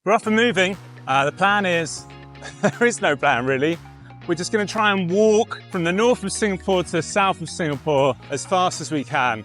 We're off and moving. The plan is, there is no plan really. We're just going to try and walk from the north of Singapore to the south of Singapore as fast as we can.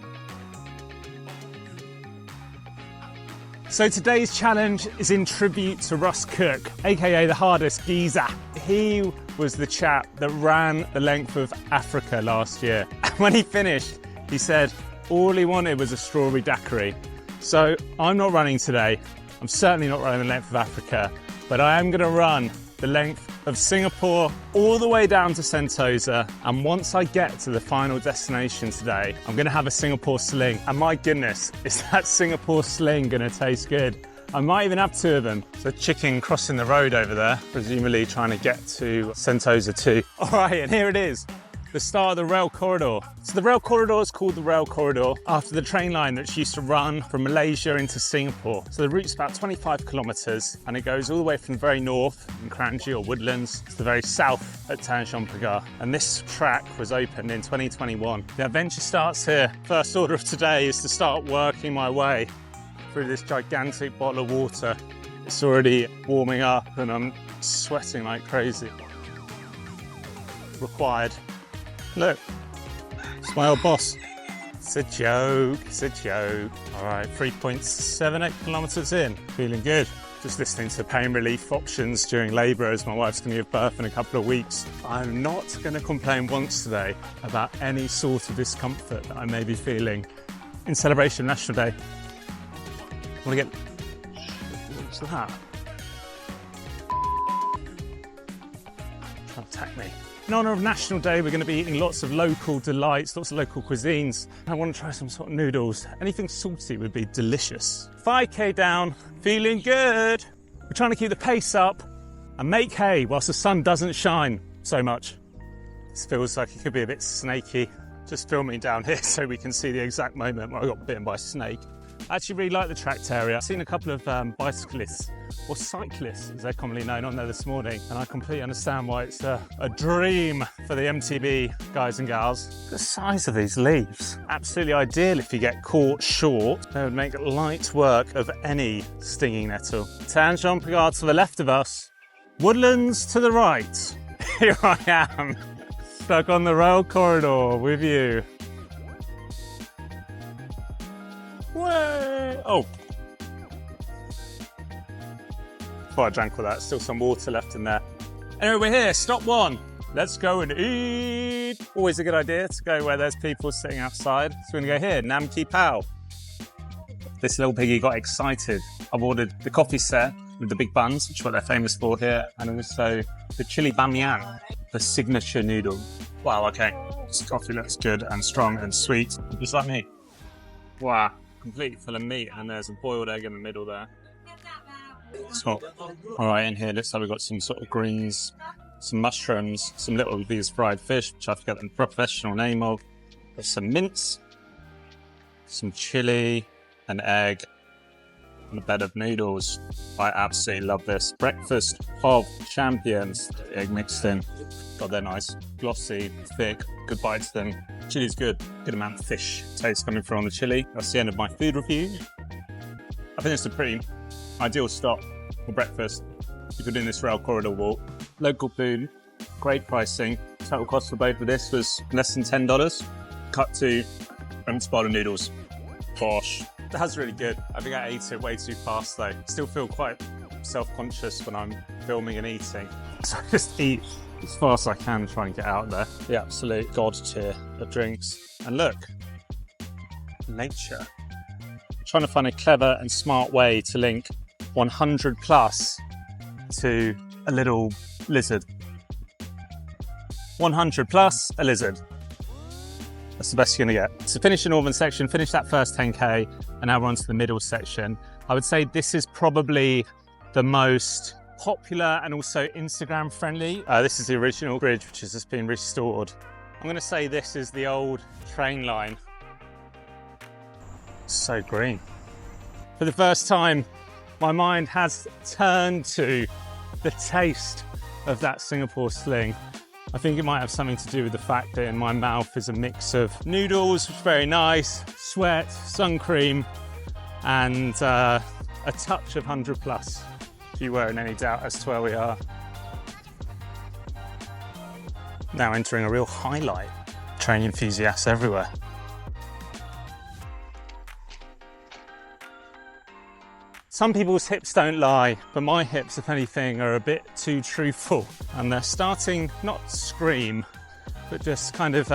So today's challenge is in tribute to Russ Cook, aka the hardest geezer. He was the chap that ran the length of Africa last year. And when he finished, he said all he wanted was a strawberry daiquiri. So I'm not running today. I'm certainly not running the length of Africa, but I am going to run the length of Singapore all the way down to Sentosa. And once I get to the final destination today, I'm going to have a Singapore Sling. And my goodness, is that Singapore Sling going to taste good? I might even have two of them. So chicken crossing the road over there, presumably trying to get to Sentosa too. All right, and here it is. The start of the rail corridor. So the rail corridor is called the rail corridor after the train line that used to run from Malaysia into Singapore. So the route's about 25 kilometres and it goes all the way from the very north in Kranji or Woodlands to the very south at Tanjong Pagar. And this track was opened in 2021. The adventure starts here. First order of today is to start working my way through this gigantic bottle of water. It's already warming up and I'm sweating like crazy. Required. Look, it's my old boss. It's a joke, it's a joke. All right, 3.78 kilometres in, feeling good. Just listening to pain relief options during labour as my wife's going to give birth in a couple of weeks. I'm not going to complain once today about any sort of discomfort that I may be feeling in celebration of National Day. I want to get... What's that? Trying to attack me. In honour of National Day, we're going to be eating lots of local delights, lots of local cuisines. I want to try some sort of noodles. Anything salty would be delicious. 5k down, feeling good. We're trying to keep the pace up and make hay whilst the sun doesn't shine so much. This feels like it could be a bit snaky. Just filming down here so we can see the exact moment where I got bitten by a snake. I actually really like the tracked area. I've seen a couple of bicyclists, or cyclists as they're commonly known, on there this morning, and I completely understand why it's a dream for the MTB guys and gals. The size of these leaves, absolutely ideal if you get caught short. They would make light work of any stinging nettle. Tanjong Pagar to the left of us, Woodlands to the right. Here I am, stuck on the rail corridor with you. Way! Oh. Before I drank all that, still some water left in there. Anyway, we're here, stop one. Let's go and eat. Always a good idea to go where there's people sitting outside. So we're gonna go here, Nam Ki Pao. This little piggy got excited. I've ordered the coffee set with the big buns, which is what they're famous for here, and also the chili bam yan, the signature noodle. Wow, okay. This coffee looks good and strong and sweet, just like me. Wow. Completely full of meat, and there's a boiled egg in the middle there. So, all right, in here looks like we've got some sort of greens, some mushrooms, some little of these fried fish, which I forget the professional name of. There's some mince, some chili, an egg, and a bed of noodles. I absolutely love this. Breakfast of champions. Egg mixed in. God, they're nice. Glossy, thick, good bite to them. Chili's good. Good amount of fish taste coming through on the chili. That's the end of my food review. I think it's a pretty ideal stop for breakfast if you're doing this rail corridor walk. Local food, great pricing. Total cost for both of this was less than $10. Cut to bowl of noodles. Gosh, that's really good. I think I ate it way too fast though. Still feel quite self-conscious when I'm filming and eating. So I just eat as fast as I can, try and get out there. The absolute god tier of drinks. And look, nature. I'm trying to find a clever and smart way to link 100 plus to a little lizard. 100 plus a lizard. That's the best you're gonna get. So finish the northern section, finish that first 10k, and now we're on to the middle section. I would say this is probably the most popular and also Instagram friendly. This is the original bridge, which has just been restored. I'm going to say this is the old train line. It's so green. For the first time, my mind has turned to the taste of that Singapore Sling. I think it might have something to do with the fact that in my mouth is a mix of noodles, which is very nice, sweat, sun cream, and a touch of 100 plus. if you were in any doubt as to where we are. Now entering a real highlight. Training enthusiasts everywhere. Some people's hips don't lie, but my hips, if anything, are a bit too truthful. And they're starting not to scream, but just kind of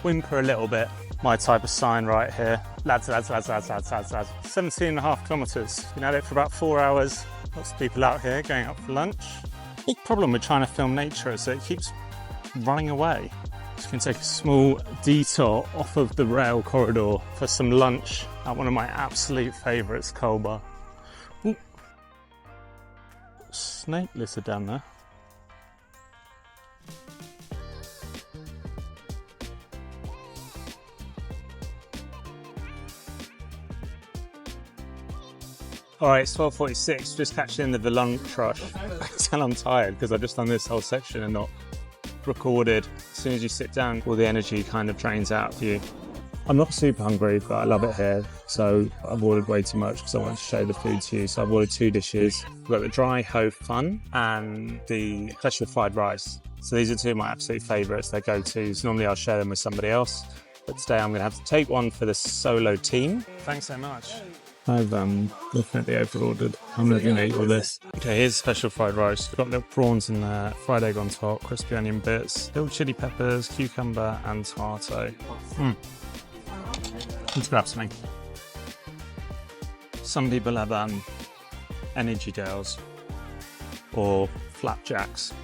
whimper a little bit. My type of sign right here. Lads. 17.5 kilometres. Been at it for about 4 hours. Lots of people out here going up for lunch. Big problem with trying to film nature is that it keeps running away. Just going to take a small detour off of the rail corridor for some lunch at one of my absolute favourites, Cold Bar. Ooh. Snake lizard down there. Alright, it's 12:46, just catching the end of the lunch rush. I can tell I'm tired because I've just done this whole section and not recorded. As soon as you sit down, all the energy kind of drains out of you. I'm not super hungry, but I love it here. So I've ordered way too much because I want to show the food to you. So I've ordered 2 dishes. We've got the dry ho fun and the special fried rice. So these are 2 of my absolute favourites, they're go-tos. Normally I'll share them with somebody else, but today I'm going to have to take one for the solo team. Thanks so much. I've definitely over-ordered. I'm not going to eat all this. Okay, here's special fried rice. We've got little prawns in there, fried egg on top, crispy onion bits, little chili peppers, cucumber and tomato. Let's grab something. Some people have energy gels or flapjacks.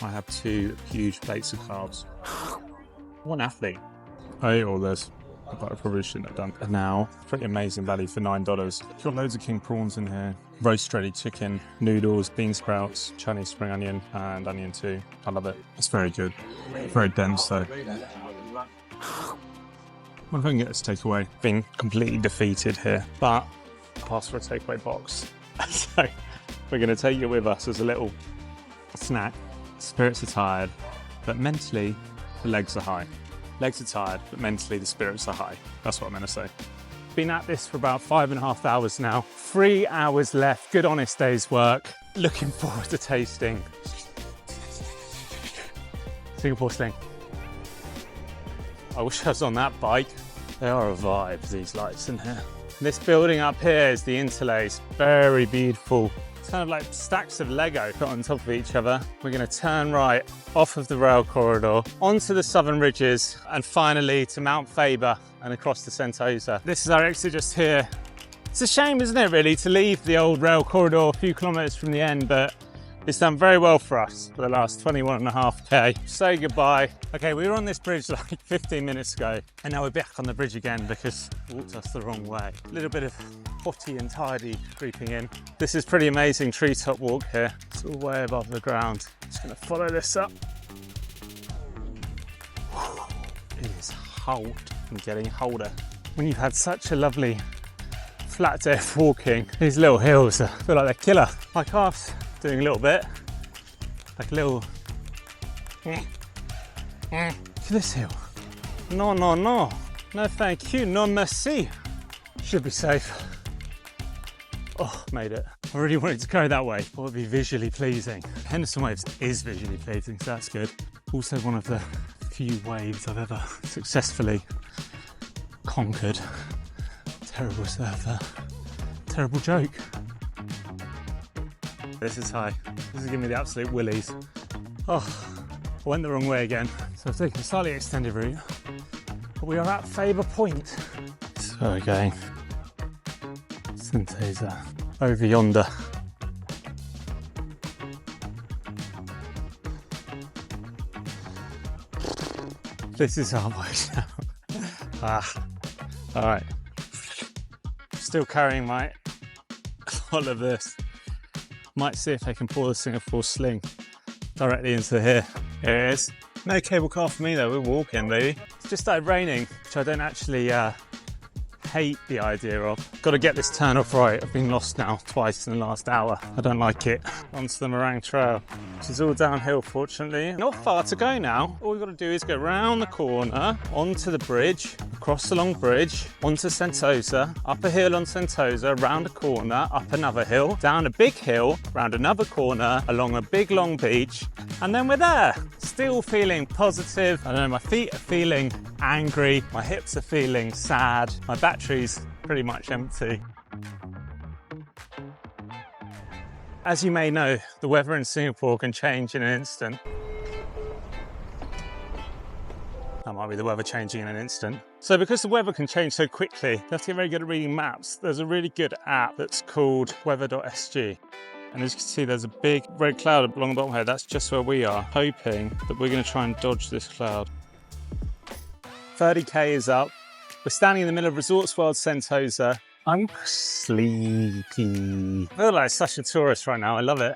I have 2 huge plates of carbs. What an athlete. I ate all this, but I probably shouldn't have done. And now, pretty amazing value for $9. Got loads of king prawns in here. Roast ready chicken, noodles, bean sprouts, Chinese spring onion, and onion too. I love it. It's very good. Very dense though. What if I can get this takeaway? Been completely defeated here, but I asked for a takeaway box. So we're going to take it with us as a little snack. Spirits are tired, but mentally the legs are high. Legs are tired, but mentally the spirits are high. That's what I'm going to say. Been at this for about 5.5 hours now. 3 hours left. Good honest day's work. Looking forward to tasting Singapore Sling. I wish I was on that bike. They are a vibe, these lights in here. This building up here is the interlace. Very beautiful. It's kind of like stacks of Lego put on top of each other. We're going to turn right off of the rail corridor, onto the southern ridges, and finally to Mount Faber and across to Sentosa. This is our exit just here. It's a shame, isn't it, really, to leave the old rail corridor a few kilometres from the end, but it's done very well for us for the last 21.5k. Say goodbye. Okay, we were on this bridge like 15 minutes ago, and now we're back on the bridge again because it walked us the wrong way. A little bit of potty and tidy creeping in. This is pretty amazing treetop walk here. It's all way above the ground. Just gonna follow this up. It is hold and getting holder. When you've had such a lovely flat day of walking, these little hills feel like they're killer. My calves doing a little bit, like a little. Look at this hill. No, no, no. No thank you, no merci. Should be safe. Oh, made it. I really wanted to go that way. Thought it'd be visually pleasing. Henderson Waves is visually pleasing, so that's good. Also one of the few waves I've ever successfully conquered. Terrible surfer. Terrible joke. This is high. This is giving me the absolute willies. Oh, I went the wrong way again. So I've taken a slightly extended route. But we are at Faber Point. So we're going Sentosa over yonder. This is our way now. All right. Still carrying my all of this. Might see if I can pull the Singapore Sling directly into here. Here it is. No cable car for me though, we're walking, baby. It's just started raining, which I don't actually hate the idea of. Got to get this turn off right. I've been lost now twice in the last hour. I don't like it. Onto the meringue trail, which is all downhill, fortunately. Not far to go now. All we've got to do is go round the corner, onto the bridge, across the long bridge, onto Sentosa, up a hill on Sentosa, round a corner, up another hill, down a big hill, round another corner, along a big long beach, and then we're there. Still feeling positive. I don't know, my feet are feeling angry, my hips are feeling sad, my battery's pretty much empty. As you may know, the weather in Singapore can change in an instant. That might be the weather changing in an instant. So because the weather can change so quickly, you have to get very good at reading maps. There's a really good app that's called weather.sg. And as you can see, there's a big red cloud along the bottom here. That's just where we are, hoping that we're going to try and dodge this cloud. 30k is up. We're standing in the middle of Resorts World Sentosa. I'm sleepy. I feel like such a tourist right now. I love it.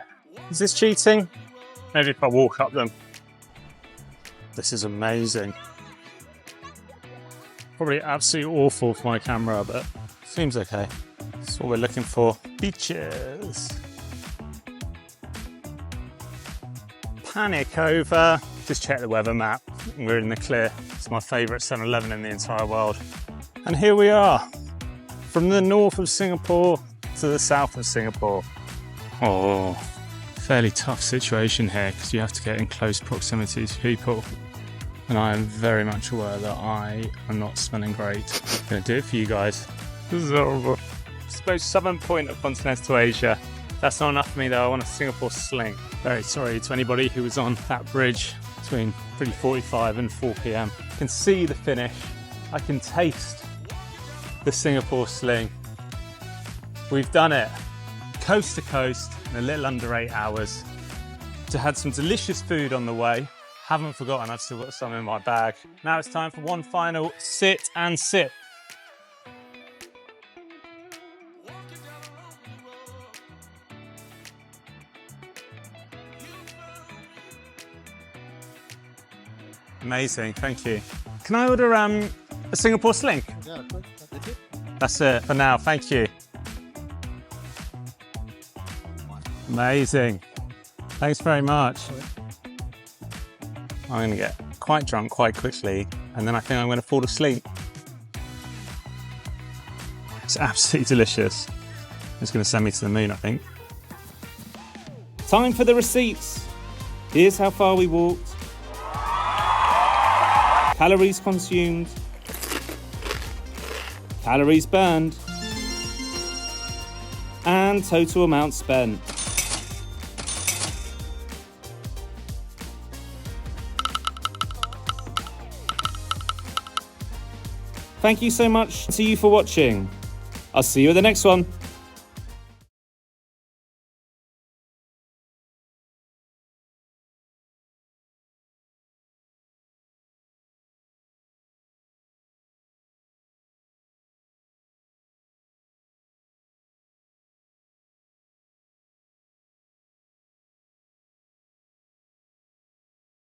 Is this cheating? Maybe if I walk up them. This is amazing. Probably absolutely awful for my camera, but seems okay. That's what we're looking for. Beaches. Panic over. Just check the weather map. We're in the clear. It's my favourite 7-Eleven in the entire world. And here we are. From the north of Singapore to the south of Singapore. Oh, fairly tough situation here because you have to get in close proximity to people. And I am very much aware that I am not smelling great. I'm going to do it for you guys. This is horrible. It's the most southern point of continental Asia. That's not enough for me though. I want a Singapore Sling. Very sorry to anybody who was on that bridge between 3:45 and 4 p.m. I can see the finish. I can taste the Singapore Sling. We've done it. Coast to coast in a little under 8 hours. To had some delicious food on the way. Haven't forgotten, I've still got some in my bag. Now it's time for one final sit and sip. Amazing, thank you. Can I order a Singapore Sling? Yeah, that's it. That's it for now, thank you. Amazing. Thanks very much. I'm going to get quite drunk quite quickly, and then I think I'm going to fall asleep. It's absolutely delicious. It's going to send me to the moon, I think. Time for the receipts. Here's how far we walked. Calories consumed. Calories burned. And total amount spent. Thank you so much to you for watching. I'll see you at the next one.